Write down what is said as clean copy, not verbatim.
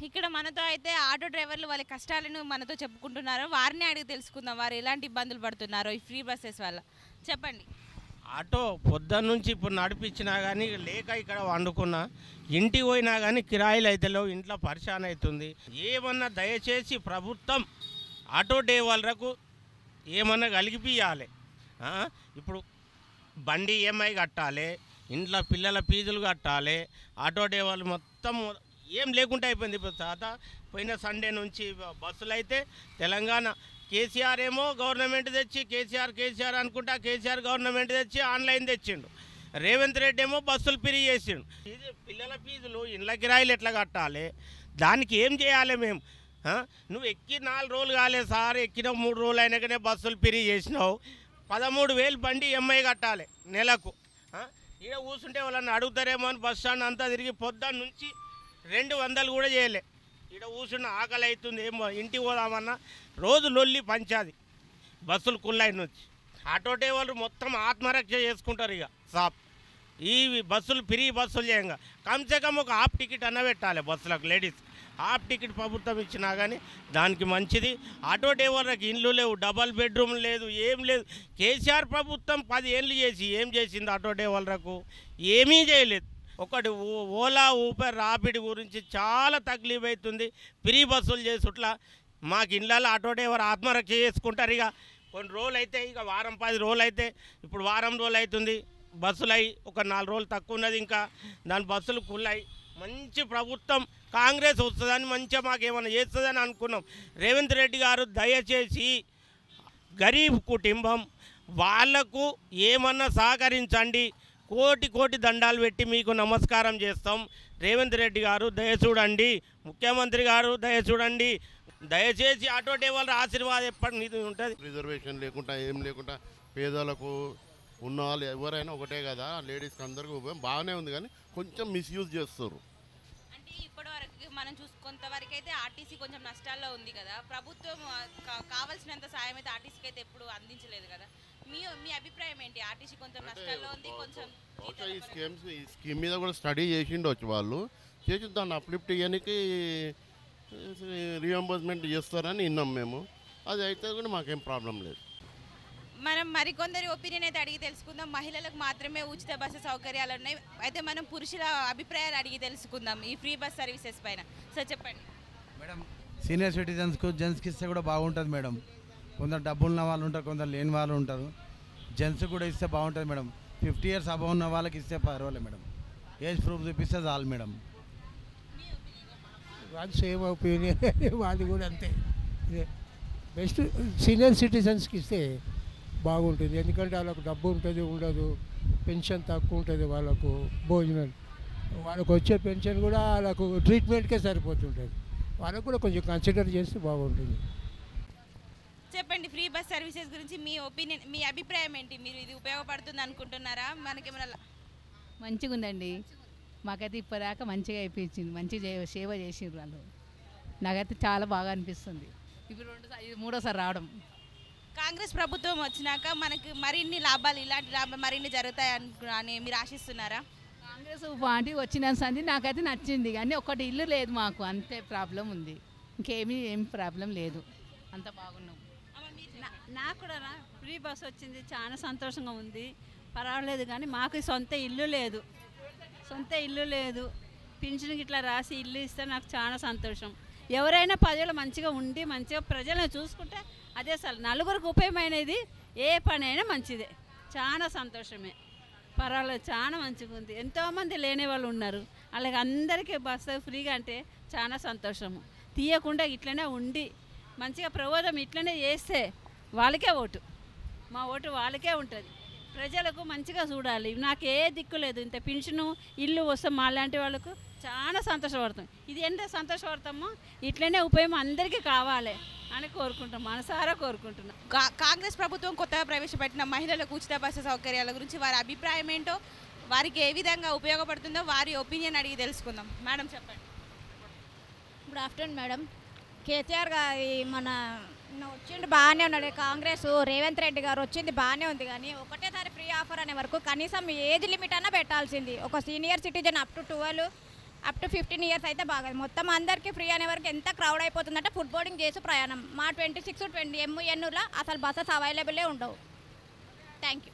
ఇక్కడ మనతో అయితే ఆటో డ్రైవర్లు వాళ్ళ కష్టాలను మనతో చెప్పుకుంటున్నారు. వారిని అడిగి తెలుసుకుందాం వారు ఎలాంటి ఇబ్బందులు పడుతున్నారో ఈ ఫ్రీ బస్సెస్ వల్ల. చెప్పండి. ఆటో పొద్దున్న నుంచి ఇప్పుడు నడిపించినా కానీ లేక ఇక్కడ వండుకున్నా, ఇంటికి పోయినా కానీ కిరాయిలు అయితే లేవు, ఇంట్లో పరిశాన్ అవుతుంది. ఏమన్నా దయచేసి ప్రభుత్వం ఆటో డ్రైవర్లకు ఏమన్నా కలిగిపియాలి. ఇప్పుడు బండి ఈఎంఐ కట్టాలి, ఇంట్లో పిల్లల ఫీజులు కట్టాలి, ఆటో డ్రైవర్లు మొత్తం ఏం లేకుండా అయిపోయింది. ఇప్పుడు పోయిన సండే నుంచి బస్సులు అయితే తెలంగాణ కేసీఆర్ ఏమో గవర్నమెంట్ తెచ్చి కేసీఆర్ అనుకుంటా కేసీఆర్ గవర్నమెంట్ తెచ్చి ఆన్లైన్ తెచ్చిండు. రేవంత్ రెడ్డి ఏమో బస్సులు ఫ్రీ చేసిండు. ఇది పిల్లల ఫీజులు ఇండ్ల కిరాయిలు ఎట్లా కట్టాలి, దానికి ఏం చేయాలి మేము? నువ్వు ఎక్కి 4 రోజులు కాలే సార్, ఎక్కిన 3 రోజులు అయినాకనే బస్సులు ఫ్రీ చేసినావు. 13,000 బండి ఎంఐ కట్టాలి నెలకు. ఈడ కూర్చుంటే వాళ్ళని అడుగుతారేమో అని బస్ స్టాండ్ అంతా తిరిగి పొద్దున్న నుంచి 200 కూడా చేయలే. ఈడ కూర్చున్న ఆకలి అవుతుంది, ఏమో ఇంటికి పోదామన్నా రోజు లొల్లి పంచాది బస్సులు కుళ్ళైన నుంచి. ఆటో డ్రైవర్లు మొత్తం ఆత్మరక్ష చేసుకుంటారు. ఇక ఈ బస్సులు ఫ్రీ బస్సులు చేయంగా కమ్సే కమ్ ఒక హాఫ్ టికెట్ అన్న పెట్టాలి బస్సులకు. లేడీస్ హాఫ్ టికెట్ ప్రభుత్వం ఇచ్చినా కానీ దానికి మంచిది. ఆటో డ్రైవర్లకు ఇండ్లు లేవు, డబల్ బెడ్రూమ్ లేదు, ఏం లేదు. కేసీఆర్ ప్రభుత్వం 10 ఏళ్ళు చేసి ఏం చేసింది ఆటో డ్రైవర్లకు? ఏమీ చేయలేదు. ఒకటి ఓలా ఊబర్ రాపిడ్ గురించి చాలా తక్లీఫ్ అవుతుంది. ఫ్రీ బస్సులు చేసుట్లా మాకు ఇళ్ళల్లో ఆటో డ్రైవర్ ఆత్మరక్ష చేసుకుంటారు. ఇక కొన్ని రోజులు అయితే, ఇక వారం 10 రోజులు అయితే, ఇప్పుడు వారం రోజులు అవుతుంది బస్సులు అయి, ఒక 4 రోజులు తక్కువ ఉన్నది. ఇంకా దాని బస్సులు కుళ్ళాయి. మంచి ప్రభుత్వం కాంగ్రెస్ వస్తుందని మంచిగా మాకేమైనా చేస్తుందని అనుకున్నాం. రేవంత్ రెడ్డి గారు దయచేసి గరీబ్ కుటుంబం వాళ్లకు ఏమన్నా సహకరించండి. కోటి దండాలు పెట్టి మీకు నమస్కారం చేస్తాం. రేవంత్ రెడ్డి గారు దయ చూడండి, ముఖ్యమంత్రి గారు దయ చూడండి. దయచేసి ఆటో డ్రైవర్ల ఆశీర్వాదం ఎప్పటి ఉంటుంది. రిజర్వేషన్ లేకుండా ఏం లేకుండా పేదలకు ఉన్న వాళ్ళు ఎవరైనా ఒకటే కదా, లేడీస్కి అందరికీ బాగానే ఉంది, కానీ కొంచెం మిస్యూజ్ చేస్తారు. అంటే ఇప్పటివరకు మనం కొంతవరకు అయితే ఆర్టీసీ కొంచెం నష్టాల్లో ఉంది కదా, ప్రభుత్వం కావాల్సినంత సాయం అయితే ఆర్టీసీకి అయితే ఎప్పుడు అందించలేదు కదా. మీ అభిప్రాయం ఏంటి? ఆర్టీసీ కొంచెం నష్టాల్లో ఉంది, కొంచెం ఈ స్కీమ్ మీద కూడా స్టడీ చేసిండొచ్చు వాళ్ళు, చేసి దాన్ని అప్లిఫ్ట్ చేయడానికి రీఎంబర్స్మెంట్ చేస్తారని విన్నాం మేము. అది అయితే కూడా మాకేం ప్రాబ్లం లేదు. మనం మరికొందరి ఒపీనియన్ అయితే అడిగి తెలుసుకుందాం. మహిళలకు మాత్రమే ఉచిత బస్సు సౌకర్యాలు ఉన్నాయి, అయితే మనం పురుషుల అభిప్రాయాలు అడిగి తెలుసుకుందాం ఈ ఫ్రీ బస్ సర్వీసెస్ పైన. సార్ చెప్పండి మేడం. సీనియర్ సిటిజన్స్కు జెంట్స్కి ఇస్తే కూడా బాగుంటుంది మేడం. కొందరు డబ్బులు ఉన్న వాళ్ళు ఉంటారు, కొందరు లేని వాళ్ళు ఉంటారు. జెంట్స్ కూడా ఇస్తే బాగుంటుంది మేడం. 50 years అబౌవ్ ఉన్న వాళ్ళకి ఇస్తే పర్వాలేదు మేడం. ఏజ్ ప్రూఫ్ చూపిస్తే చాలు మేడం. అది సేమ్ ఒపీనియన్, అది కూడా అంతే. బెస్ట్ సీనియర్ సిటిజన్స్కి ఇస్తే బాగుంటుంది, ఎందుకంటే వాళ్ళకు డబ్బు ఉంటుంది ఉండదు, పెన్షన్ తక్కువ ఉంటుంది, వాళ్ళకు భోజనం, వాళ్ళకు వచ్చే పెన్షన్ కూడా వాళ్ళకు ట్రీట్మెంట్కే సరిపోతుంటుంది. వాళ్ళకు కూడా కొంచెం కన్సిడర్ చేస్తే బాగుంటుంది. చెప్పండి, ఫ్రీ బస్ సర్వీసెస్ గురించి మీ ఒపీనియన్, మీ అభిప్రాయం ఏంటి? మీరు ఇది ఉపయోగపడుతుంది అనుకుంటున్నారా? మనకేమైనా మంచిగా ఉందండి. మాకైతే ఇప్పటిదాకా మంచిగా అయిపోయింది, మంచిగా సేవ చేసిండ్రు వాళ్ళు. నాకైతే చాలా బాగా అనిపిస్తుంది. ఇప్పుడు ఇది 3వసారి రావడం. కాంగ్రెస్ ప్రభుత్వం వచ్చినాక మనకి మరిన్ని లాభాలు, ఇలాంటి లాభాలు మరిన్ని జరుగుతాయి అని మీరు ఆశిస్తున్నారా? కాంగ్రెస్ పార్టీ వచ్చిన సంది నాకైతే నచ్చింది, కానీ ఒకటి ఇల్లు లేదు మాకు, అంతే ప్రాబ్లం ఉంది. ఏం ప్రాబ్లం లేదు, అంత బాగున్నాం. నాకు కూడా ఫ్రీ బస్ వచ్చింది, చాలా సంతోషంగా ఉంది, పర్వాలేదు. కానీ మాకు సొంత ఇల్లు లేదు. పింఛన్కి ఇట్లా రాసి ఇల్లు ఇస్తే నాకు చాలా సంతోషం. ఎవరైనా ప్రజలు మంచిగా ఉండి మంచిగా ప్రజలను చూసుకుంటే అదే అసలు నలుగురికి ఉపయోగమైనది. ఏ పని అయినా మంచిదే, చాలా సంతోషమే, పర్వాలేదు, చాలా మంచిగా ఉంది. ఎంతోమంది లేని వాళ్ళు ఉన్నారు, అలాగే అందరికీ బస్సు ఫ్రీగా అంటే చాలా సంతోషము. తీయకుండా ఇట్లనే ఉండి మంచిగా ప్రభుత్వం ఇట్లనే చేస్తే వాళ్ళకే ఓటు, మా ఓటు వాళ్ళకే ఉంటుంది. ప్రజలకు మంచిగా చూడాలి. నాకు ఏ దిక్కు లేదు, ఇంత పెన్షను ఇల్లు వస్తే మా లాంటి వాళ్ళకు చాలా సంతోషపడతాం. ఇది ఎంత సంతోషపడతామో ఇట్లనే ఉపయోగం అందరికీ కావాలి అని కోరుకుంటాం, మనసారా కోరుకుంటున్నాం. కాంగ్రెస్ ప్రభుత్వం కొత్తగా ప్రవేశపెట్టిన మహిళలకు ఉచిత బస్సు సౌకర్యాల గురించి వారి అభిప్రాయం ఏంటో, వారికి ఏ విధంగా ఉపయోగపడుతుందో వారి ఒపీనియన్ అడిగి తెలుసుకుందాం. మేడం చెప్పండి. Good afternoon madam. కేసీఆర్ గారి మన వచ్చింది బాగానే ఉన్నాడు, కాంగ్రెస్ రేవంత్ రెడ్డి గారు వచ్చింది బాగానే ఉంది, కానీ ఒకటేసారి ఫ్రీ ఆఫర్ అనే వరకు కనీసం ఏజ్ లిమిట్ అన్నా పెట్టాల్సింది. ఒక senior citizen up to 12 up to 15 years అయితే బాగా మొత్తం అందరికీ ఫ్రీ అనే వరకు ఎంత క్రౌడ్ అయిపోతుందంటే ఫుడ్ బోర్డింగ్ చేసి ప్రయాణం మా 26 20 MUNలో అసలు బస్సెస్ అవైలబులే ఉండవు. Thank you.